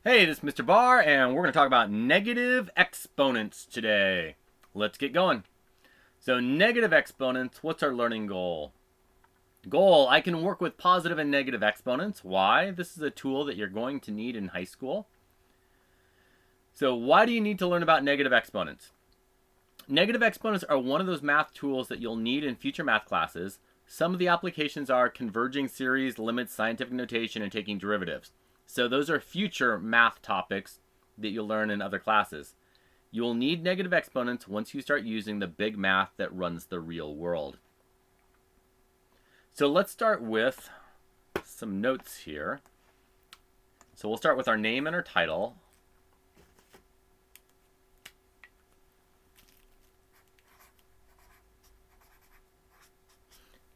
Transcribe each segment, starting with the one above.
Hey, this is Mr. Barr, and we're going to talk about negative exponents today. Let's get going. So, negative exponents, what's our learning goal? I can work with positive and negative exponents. Why? This is a tool that you're going to need in high school. So, why do you need to learn about negative exponents? Negative exponents are one of those math tools that you'll need in future math classes. Some of the applications are converging series, limits, scientific notation, and taking derivatives. So those are future math topics that you'll learn in other classes. You will need negative exponents once you start using the big math that runs the real world. So let's start with some notes here. So we'll start with our name and our title.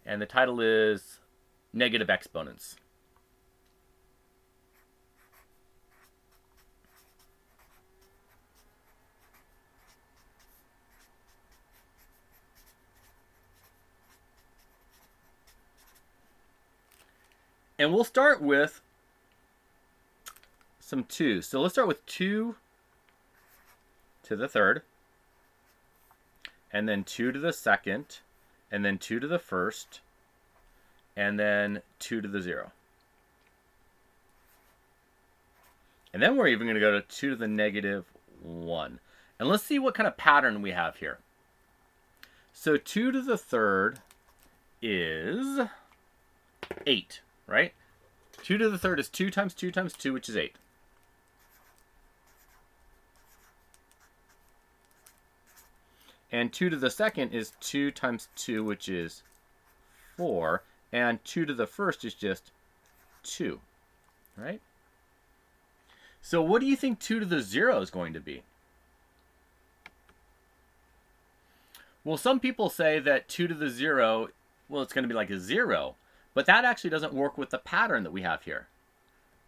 And the title is Negative Exponents. And we'll start with some 2's. So let's start with 2 to the third, and then 2 to the second, and then 2 to the first, and then 2 to the 0. And then we're even going to go to 2 to the negative 1. And let's see what kind of pattern we have here. So 2 to the third is 8, right? 2 to the third is 2 times 2 times 2, which is 8. And 2 to the second is 2 times 2, which is 4. And 2 to the first is just 2, right? So what do you think 2 to the 0 is going to be? Well, some people say that 2 to the 0, well, it's going to be like a 0. But that actually doesn't work with the pattern that we have here.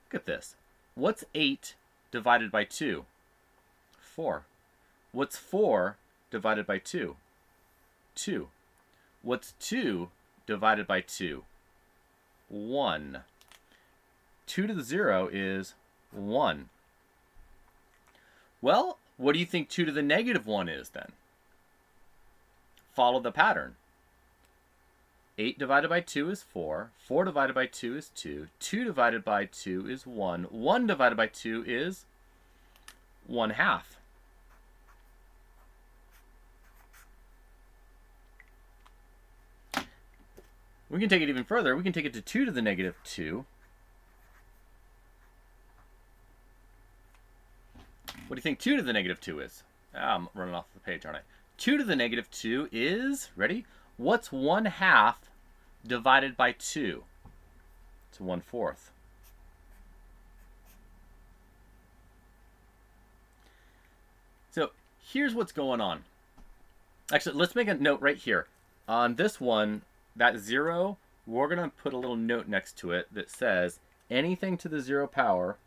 Look at this. What's 8 divided by 2? 4. What's 4 divided by 2? 2. What's 2 divided by 2? 1. 2 to the 0 is 1. Well, what do you think 2 to the negative 1 is then? Follow the pattern. 8 divided by 2 is 4. 4 divided by 2 is 2. 2 divided by 2 is 1. 1 divided by 2 is 1/2. We can take it even further. We can take it to 2 to the negative 2. What do you think 2 to the negative 2 is? I'm running off the page, aren't I? 2 to the negative 2 is, ready? What's 1/2 divided by 2? It's 1/4. So here's what's going on. Actually, let's make a note right here. On this one, that 0, we're going to put a little note next to it that says anything to the 0 power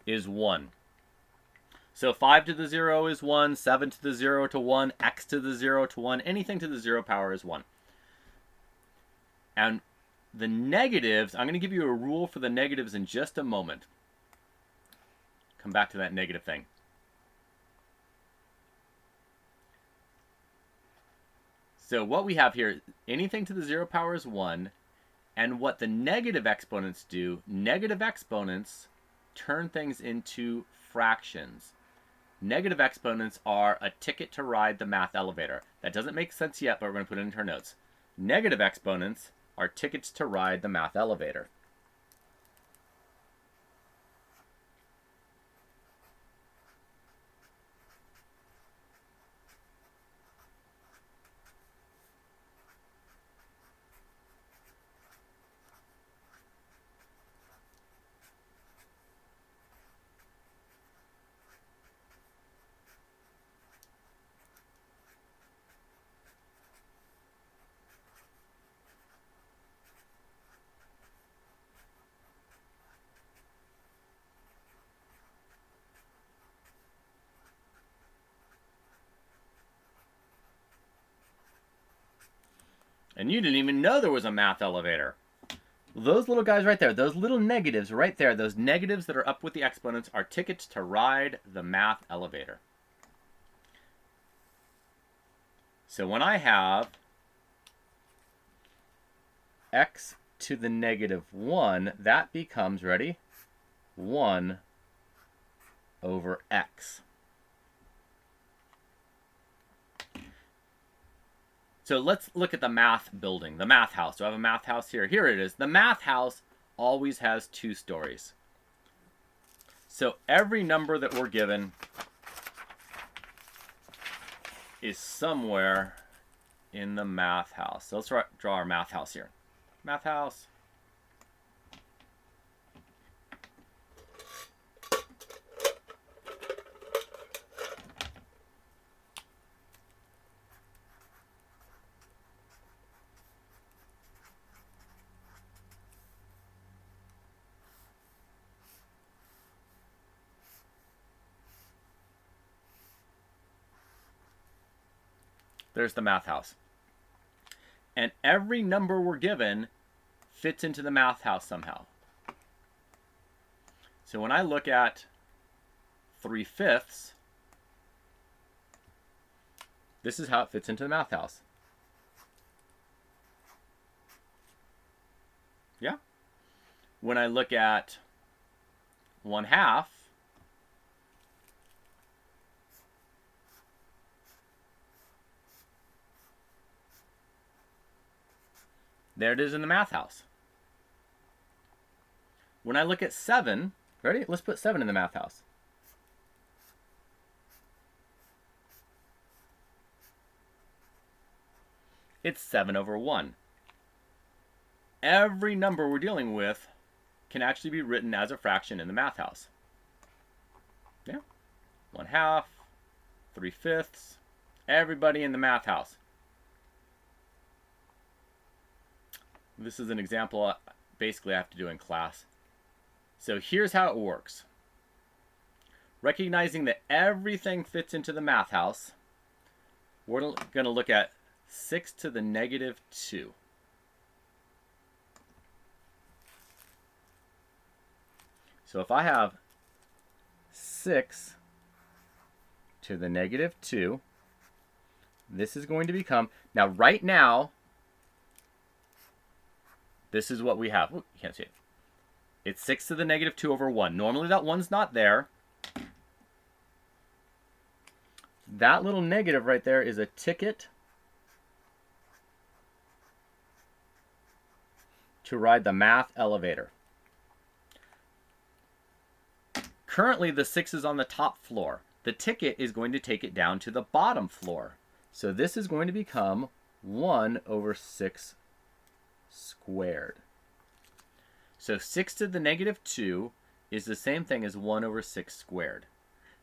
is 1. So 5 to the 0 is 1, 7 to the 0 to 1, x to the 0 to 1, anything to the 0 power is 1. And the negatives, I'm going to give you a rule for the negatives in just a moment. Come back to that negative thing. So what we have here, anything to the 0 power is 1, and what the negative exponents do, negative exponents turn things into fractions. Negative exponents are a ticket to ride the math elevator. That doesn't make sense yet, but we're going to put it into our notes. Negative exponents are tickets to ride the math elevator. And you didn't even know there was a math elevator. Those little guys right there, those little negatives right there, those negatives that are up with the exponents are tickets to ride the math elevator. So when I have x to the negative 1, that becomes, ready, 1 over x. So let's look at the math building, the math house. Do I have a math house here? Here it is. The math house always has 2 stories. So every number that we're given is somewhere in the math house. So let's draw our math house here. Math house. There's the math house. And every number we're given fits into the math house somehow. So when I look at 3/5, this is how it fits into the math house. Yeah. When I look at 1/2, there it is in the math house. When I look at 7, ready? Let's put 7 in the math house. It's 7 over 1. Every number we're dealing with can actually be written as a fraction in the math house. Yeah. 1/2, 3/5, everybody in the math house. This is an example basically I have to do in class. So here's how it works. Recognizing that everything fits into the math house, we're going to look at 6 to the negative 2. So if I have 6 to the negative 2, this is going to become, now right now, this is what we have. Ooh, you can't see it. It's 6 to the negative 2 over 1. Normally that 1's not there. That little negative right there is a ticket to ride the math elevator. Currently the 6 is on the top floor. The ticket is going to take it down to the bottom floor. So this is going to become 1 over 6 squared. So 6 to the negative 2 is the same thing as 1 over 6 squared.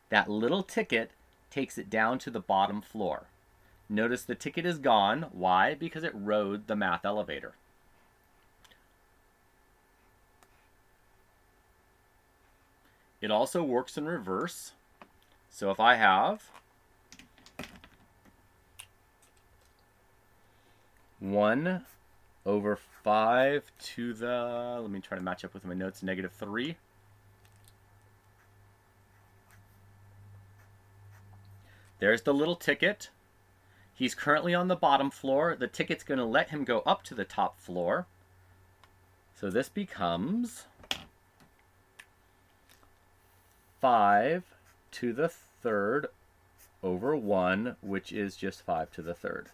That little ticket takes it down to the bottom floor. Notice the ticket is gone. Why? Because it rode the math elevator. It also works in reverse. So if I have 1 over 5 to the, let me try to match up with my notes, negative 3. There's the little ticket. He's currently on the bottom floor. The ticket's going to let him go up to the top floor. So this becomes 5 to the 3rd over 1, which is just 5 to the 3rd.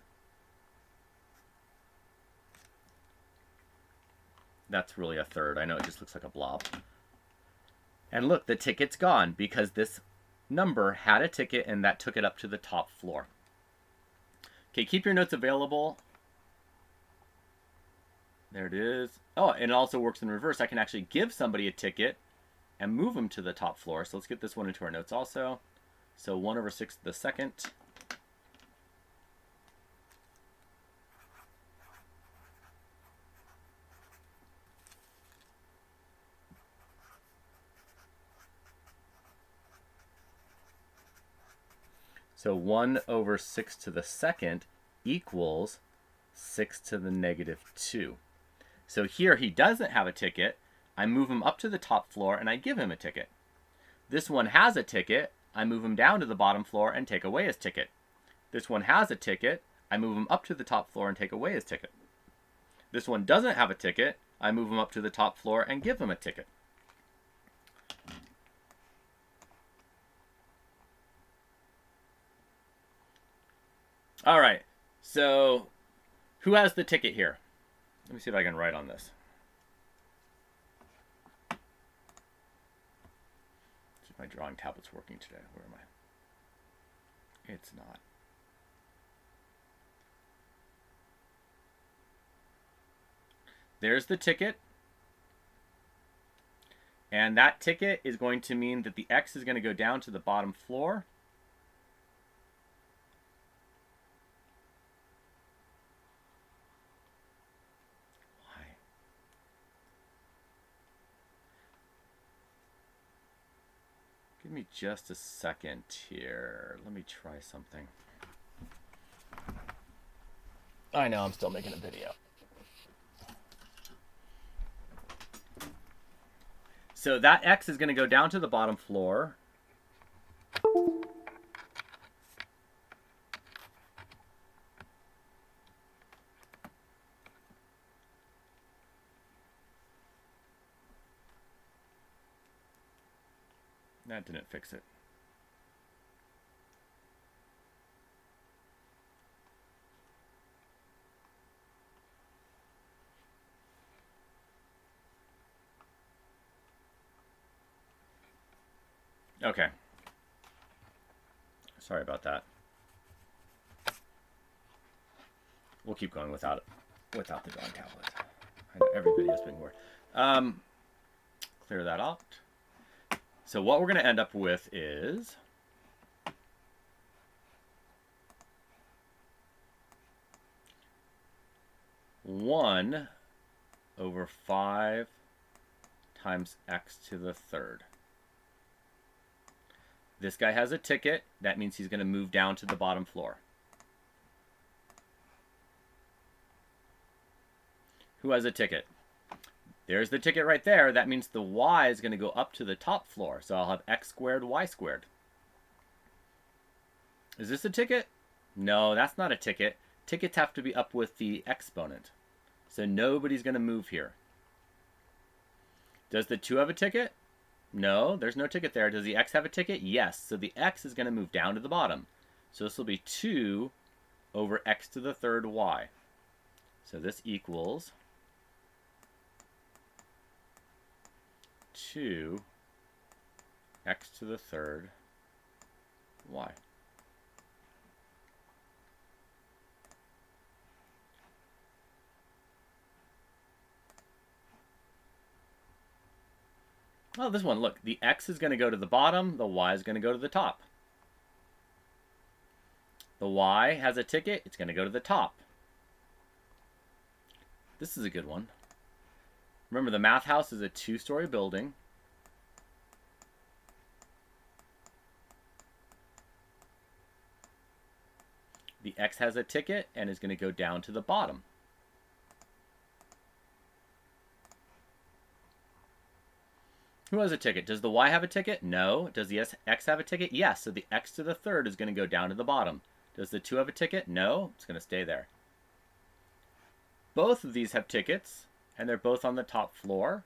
That's really a third. I know it just looks like a blob. And look, the ticket's gone because this number had a ticket and that took it up to the top floor. Okay, keep your notes available. There it is. Oh, and it also works in reverse. I can actually give somebody a ticket and move them to the top floor. So let's get this one into our notes also. So 1 over 6 to the 2nd. So 1 over 6 to the 2nd equals 6 to the negative 2. So here he doesn't have a ticket. I move him up to the top floor and I give him a ticket. This one has a ticket. I move him down to the bottom floor and take away his ticket. This one has a ticket. I move him up to the top floor and take away his ticket. This one doesn't have a ticket. I move him up to the top floor and give him a ticket. All right, so who has the ticket here? Let me see if I can write on this. See if my drawing tablet's working today. Where am I? It's not. There's the ticket. And that ticket is going to mean that the X is going to go down to the bottom floor. Why? Give me just a second here. Let me try something. I know I'm still making a video. So that X is going to go down to the bottom floor. That didn't fix it. Okay. Sorry about that. We'll keep going without the drawing tablet. I know every video is being more. Clear that out. So what we're going to end up with is one over 5 times x to the third. This guy has a ticket. That means he's going to move down to the bottom floor. Who has a ticket? There's the ticket right there. That means the y is going to go up to the top floor. So I'll have x squared, y squared. Is this a ticket? No, that's not a ticket. Tickets have to be up with the exponent. So nobody's going to move here. Does the 2 have a ticket? No, there's no ticket there. Does the x have a ticket? Yes. So the x is going to move down to the bottom. So this will be 2 over x to the third y. So this equals 2 x to the third y. Oh, this one, look, the x is going to go to the bottom, the y is going to go to the top. The y has a ticket, it's going to go to the top. This is a good one. Remember, the math house is a 2-story building. The x has a ticket and is going to go down to the bottom. Who has a ticket? Does the y have a ticket? No. Does the x have a ticket? Yes. So the x to the third is going to go down to the bottom. Does the 2 have a ticket? No. It's going to stay there. Both of these have tickets, and they're both on the top floor.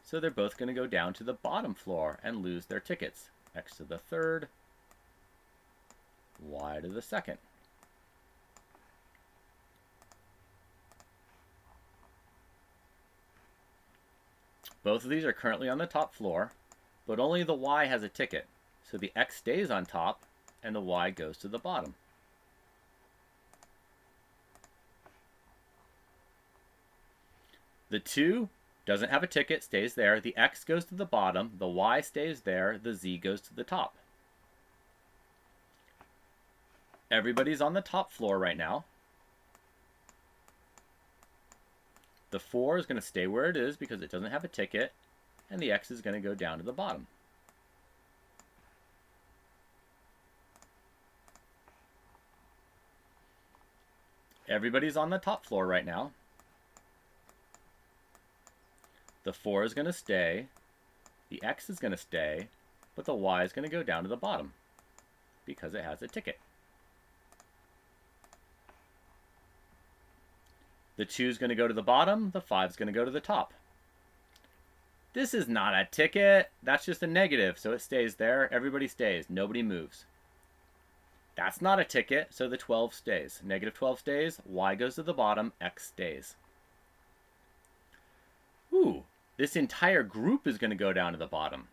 So they're both going to go down to the bottom floor and lose their tickets. X to the third, y to the second. Both of these are currently on the top floor, but only the y has a ticket. So the x stays on top, and the y goes to the bottom. The 2 doesn't have a ticket, stays there. The x goes to the bottom, the y stays there, the z goes to the top. Everybody's on the top floor right now. The 4 is going to stay where it is because it doesn't have a ticket, and the x is going to go down to the bottom. Everybody's on the top floor right now. The 4 is going to stay. The X is going to stay. But the Y is going to go down to the bottom because it has a ticket. The 2 is going to go to the bottom. The 5 is going to go to the top. This is not a ticket. That's just a negative, so it stays there. Everybody stays. Nobody moves. That's not a ticket, so the 12 stays. Negative 12 stays. Y goes to the bottom. X stays. Ooh, this entire group is going to go down to the bottom.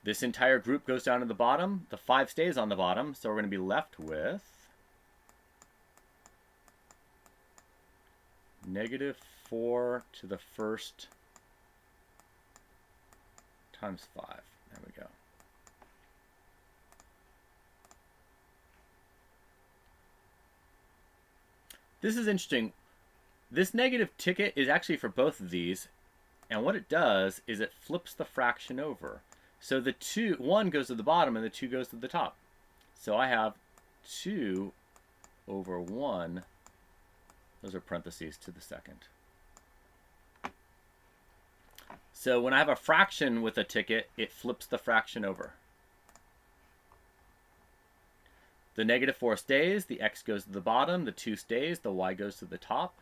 This entire group goes down to the bottom. The 5 stays on the bottom, so we're going to be left with negative 4 to the first times 5. There we go. This is interesting. This negative ticket is actually for both of these, and what it does is it flips the fraction over. So the 1 goes to the bottom and the 2 goes to the top. So I have 2 over 1. Those are parentheses to the second. So when I have a fraction with a ticket, it flips the fraction over. The negative 4 stays, the X goes to the bottom, the 2 stays, the Y goes to the top.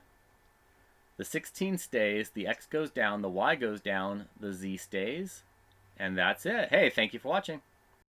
The 16 stays, the X goes down, the Y goes down, the Z stays. And that's it. Hey, thank you for watching.